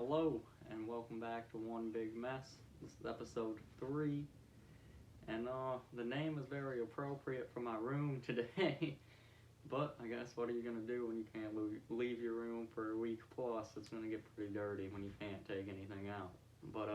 Hello, and welcome back to One Big Mess. This is episode 3, and the name is very appropriate for my room today. But I guess what are you gonna do when you can't leave your room for a week plus? It's gonna get pretty dirty when you can't take anything out. But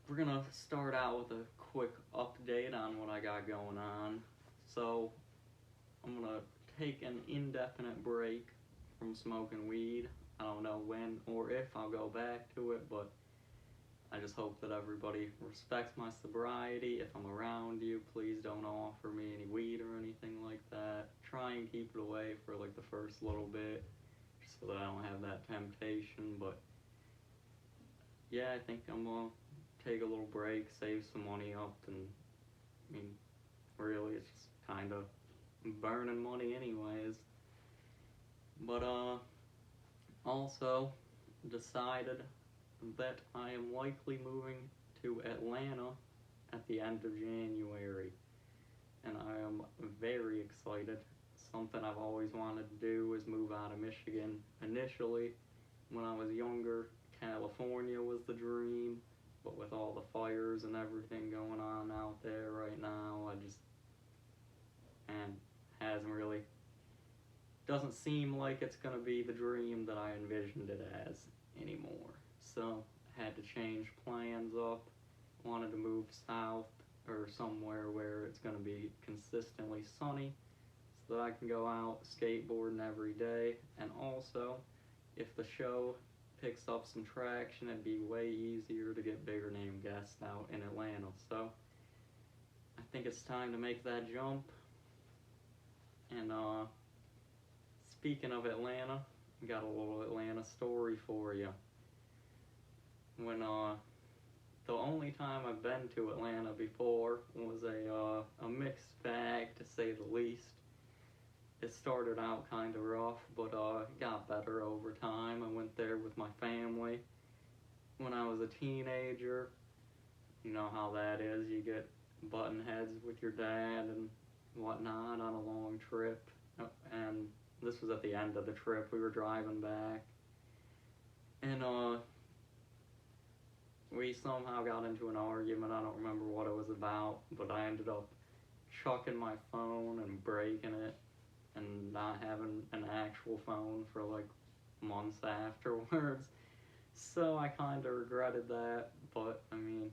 we're gonna start out with a quick update on what I got going on. So I'm gonna take an indefinite break from smoking weed. I don't know when or if I'll go back to it, but I just hope that everybody respects my sobriety. If I'm around you, please don't offer me any weed or anything like that. Try and keep it away for like the first little bit, just so that I don't have that temptation. But yeah, I think I'm gonna take a little break, save some money up, and I mean, really, it's just kind of burning money anyways. But also decided that I am likely moving to Atlanta at the end of January, and I am very excited. Something I've always wanted to do is move out of Michigan. Initially, when I was younger, California was the dream, but with all the fires and everything going on out there right now, hasn't really, doesn't seem like it's going to be the dream that I envisioned it as anymore. So I had to change plans up. Wanted to move south or somewhere where it's going to be consistently sunny so that I can go out skateboarding every day. And also, if the show picks up some traction, it'd be way easier to get bigger name guests out in Atlanta. So I think it's time to make that jump. And speaking of Atlanta, I got a little Atlanta story for you. When the only time I've been to Atlanta before was a mixed bag, to say the least. It started out kind of rough, but it got better over time. I went there with my family when I was a teenager. You know how that is. You get button heads with your dad and whatnot on a long trip. And this was at the end of the trip. We were driving back, and we somehow got into an argument. I don't remember what it was about, but I ended up chucking my phone and breaking it and not having an actual phone for like months afterwards. So I kind of regretted that, but I mean,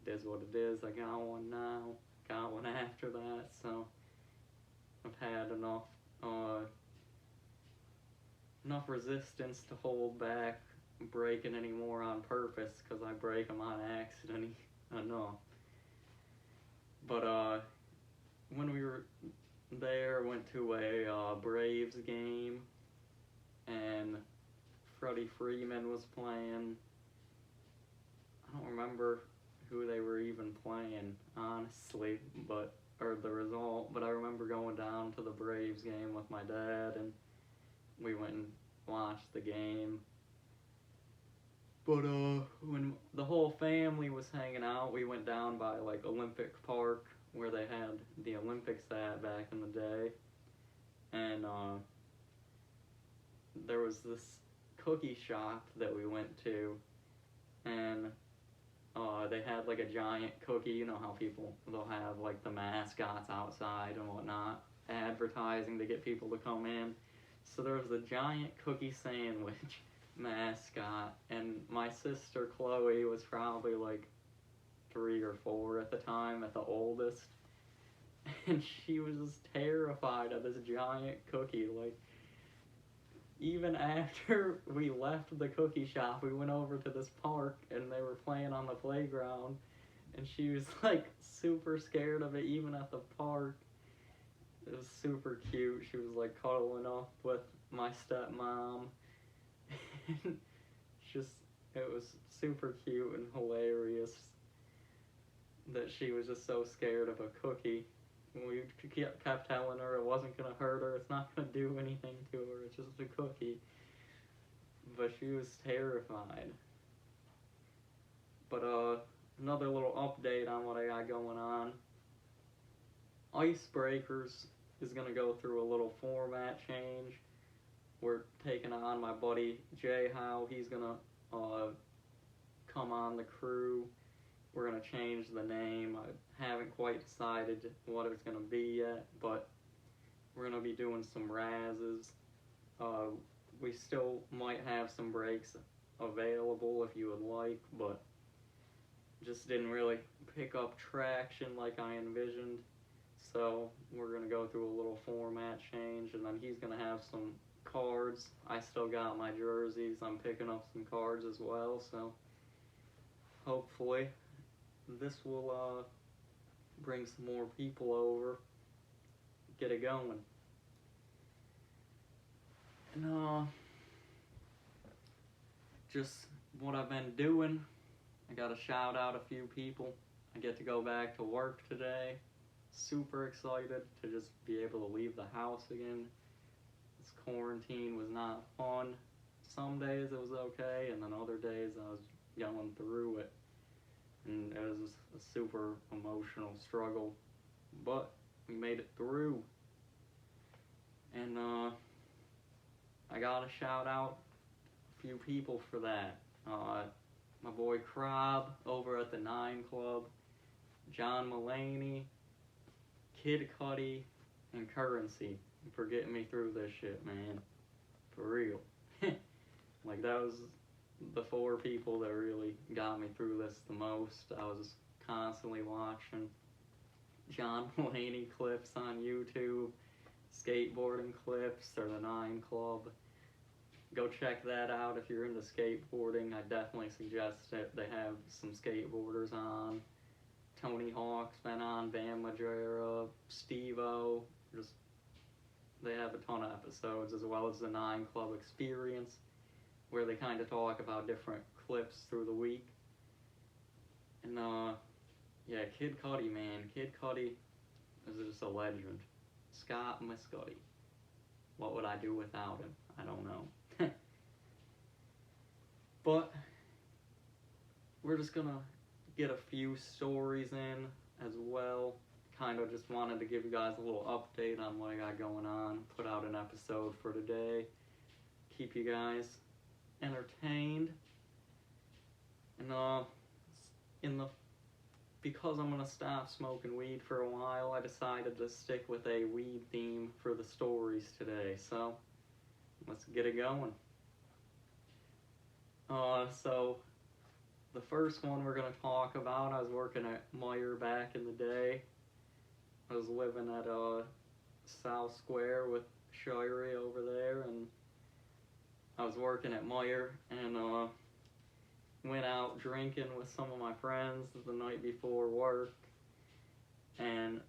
it is what it is. I got one now, got one after that, so I've had enough resistance to hold back breaking anymore on purpose, because I break them on accident enough. But when we were there, went to a Braves game, and Freddie Freeman was playing. I don't remember who they were even playing, honestly, or the result, but I remember going down to the Braves game with my dad, and we went and watched the game. But when the whole family was hanging out, we went down by like Olympic Park, where they had the Olympics at back in the day, and there was this cookie shop that we went to, and they had like a giant cookie. You know how they'll have like the mascots outside and whatnot, advertising to get people to come in. So there was a giant cookie sandwich mascot, and my sister Chloe was probably like 3 or 4 at the time, at the oldest, and she was just terrified of this giant cookie. Like, even after we left the cookie shop, we went over to this park, and they were playing on the playground, and she was like super scared of it even at the park. It was super cute. She was like cuddling up with my stepmom. It was super cute and hilarious that she was just so scared of a cookie. We kept telling her it wasn't going to hurt her, it's not going to do anything to her, it's just a cookie. But she was terrified. But another little update on what I got going on. Icebreakers is going to go through a little format change. we're taking on my buddy Jay Howe. He's gonna come on the crew. We're gonna change the name. I haven't quite decided what it's gonna be yet, but we're gonna be doing some razzes. We still might have some breaks available if you would like, but just didn't really pick up traction like I envisioned. So we're gonna go through a little format change, and then he's gonna have some cards. I still got my jerseys. I'm picking up some cards as well, so hopefully this will bring some more people over, get it going. And just what I've been doing, I gotta shout out a few people. I get to go back to work today. Super excited to just be able to leave the house again. This quarantine was not fun. Some days it was okay, and then other days I was going through it. And it was a super emotional struggle. But we made it through. And I gotta shout out a few people for that. My boy Crob over at the 9 Club, John Mulaney, Kid Cudi, and Currency for getting me through this shit, man. For real. Like, that was the 4 people that really got me through this the most. I was constantly watching John Mulaney clips on YouTube, skateboarding clips, or the 9 Club. Go check that out if you're into skateboarding. I definitely suggest it. They have some skateboarders on. Tony Hawk's been on, Bam Margera, Steve-O. They have a ton of episodes, as well as the 9 Club Experience, where they kind of talk about different clips through the week. And yeah, Kid Cudi, man. Kid Cudi is just a legend. Scott Muscudi. What would I do without him? I don't know. But we're just gonna get a few stories in as well. Kind of just wanted to give you guys a little update on what I got going on. Put out an episode for today. Keep you guys entertained. And because I'm gonna stop smoking weed for a while, I decided to stick with a weed theme for the stories today. So let's get it going. So the first one we're going to talk about, I was working at Meijer back in the day. I was living at South Square with Shirey over there, and I was working at Meijer, and went out drinking with some of my friends the night before work, and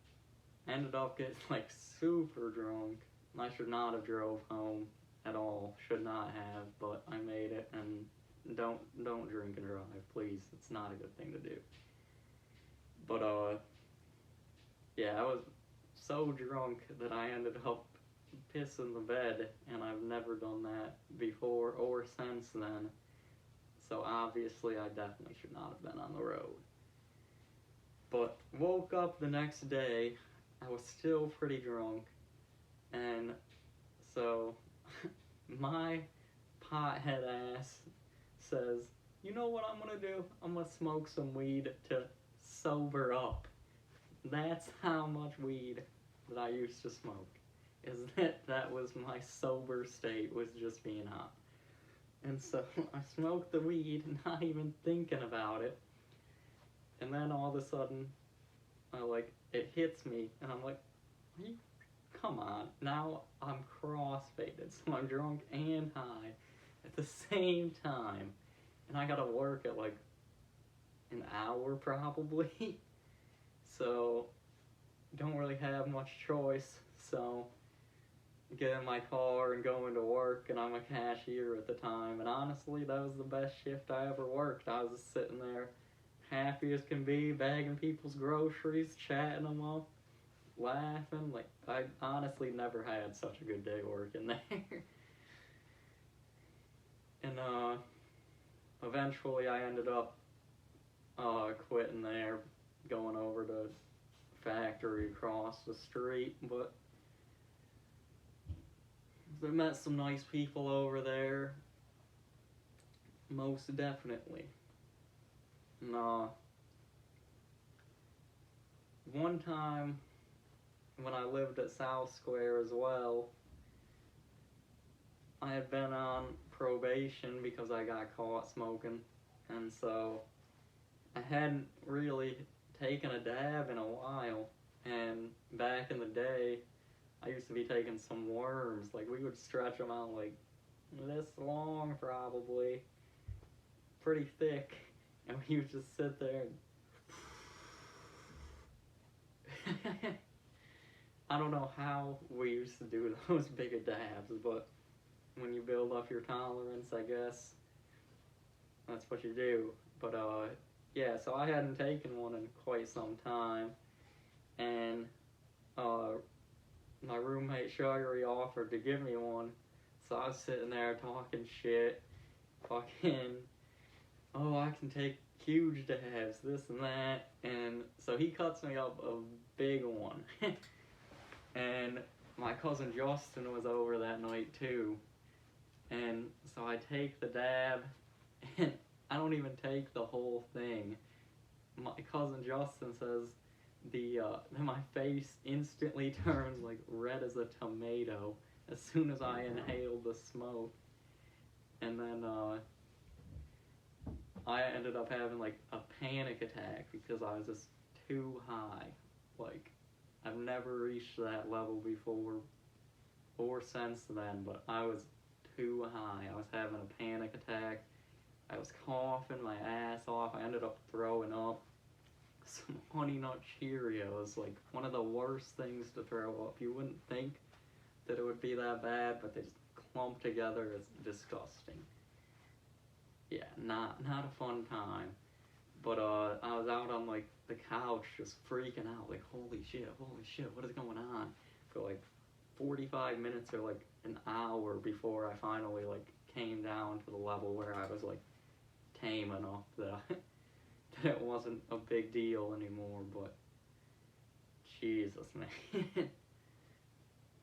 ended up getting like super drunk. I should not have drove home at all, should not have, but I made it. And don't drink and drive, please. It's not a good thing to do. But yeah, I was so drunk that I ended up pissing the bed, and I've never done that before or since then. So obviously I definitely should not have been on the road. But woke up the next day, I was still pretty drunk, and so my pothead ass says, you know what I'm gonna do? I'm gonna smoke some weed to sober up. That's how much weed that I used to smoke. Is that was my sober state, was just being high. And so I smoked the weed, not even thinking about it. And then all of a sudden, it hits me, and I'm like, come on. Now I'm cross-faded, so I'm drunk and high at the same time. And I gotta work at like an hour probably. So don't really have much choice. So get in my car and go into work, and I'm a cashier at the time. And honestly, that was the best shift I ever worked. I was just sitting there, happy as can be, bagging people's groceries, chatting them up, laughing. Like, I honestly never had such a good day working there. And eventually I ended up quitting there, going over to factory across the street. But met some nice people over there, most definitely. And, one time when I lived at South Square as well, I had been on probation because I got caught smoking, and so I hadn't really taken a dab in a while. And back in the day, I used to be taking some worms. Like, we would stretch them out like this long, probably, pretty thick, and we would just sit there and I don't know how we used to do those bigger dabs, but when you build up your tolerance, I guess that's what you do. But yeah, so I hadn't taken one in quite some time, and my roommate Shaggy offered to give me one, so I was sitting there talking shit, fucking, oh, I can take huge dabs, this and that, and so he cuts me up a big one, and my cousin Justin was over that night too, and so I take the dab, and I don't even take the whole thing. My cousin Justin says my face instantly turns like red as a tomato as soon as I inhale the smoke, and then I ended up having like a panic attack because I was just too high. Like, I've never reached that level before or since then, but I was too high. I was having a panic attack. I was coughing my ass off. I ended up throwing up some Honey Nut Cheerios, like one of the worst things to throw up. You wouldn't think that it would be that bad, but they just clump together. It's disgusting. Yeah, not a fun time. But I was out on like the couch just freaking out, like holy shit, what is going on? For like 45 minutes or like an hour before I finally like came down to the level where I was like tame enough that that it wasn't a big deal anymore. But Jesus, man,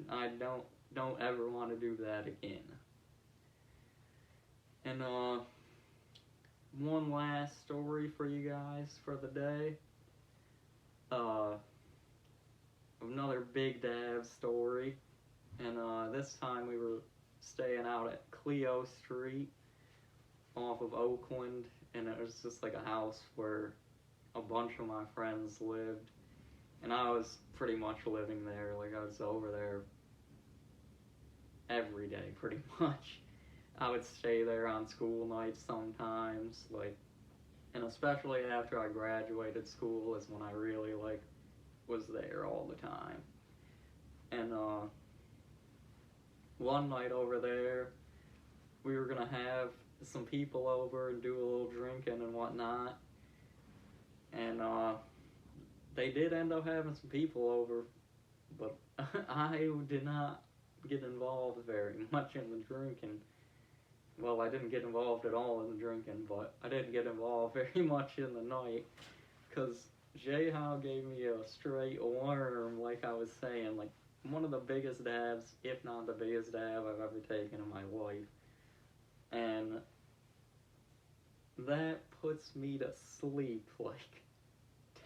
I don't ever want to do that again. And one last story for you guys for the day. Another big dab story, and this time we were staying out at Clio Street off of Oakland, and it was just like a house where a bunch of my friends lived, and I was pretty much living there. Like, I was over there every day pretty much. I would stay there on school nights sometimes, like, and especially after I graduated school is when I really like was there all the time. And one night over there, we were gonna have some people over and do a little drinking and whatnot, and they did end up having some people over, but I did not get involved very much in the drinking. Well, I didn't get involved at all in the drinking, but I didn't get involved very much in the night, because J-How gave me a straight worm, like I was saying, like one of the biggest dabs, if not the biggest dab I've ever taken in my life. And that puts me to sleep like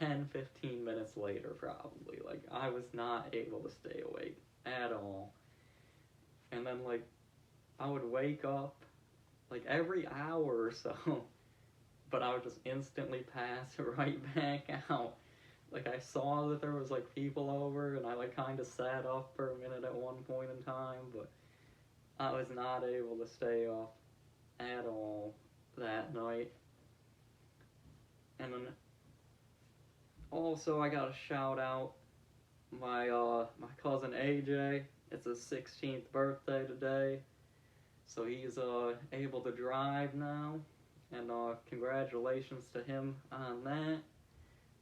10-15 minutes later probably. Like, I was not able to stay awake at all. And then like I would wake up like every hour or so, but I would just instantly pass right back out. Like, I saw that there was like people over, and I like kind of sat up for a minute at one point in time, but I was not able to stay up at all that night. And then also I gotta shout out my cousin AJ. It's his 16th birthday today, so he's able to drive now, and congratulations to him on that.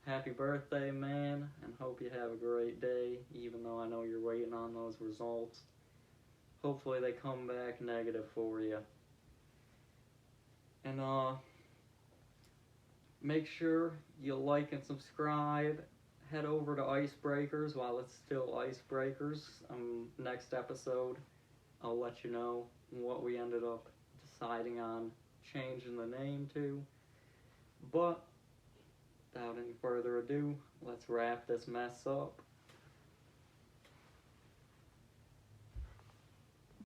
Happy birthday, man, and hope you have a great day, even though I know you're waiting on those results. Hopefully they come back negative for you. And make sure you like and subscribe. Head over to Icebreakers while it's still Icebreakers. Next episode I'll let you know what we ended up deciding on changing the name to. But without any further ado, let's wrap this mess up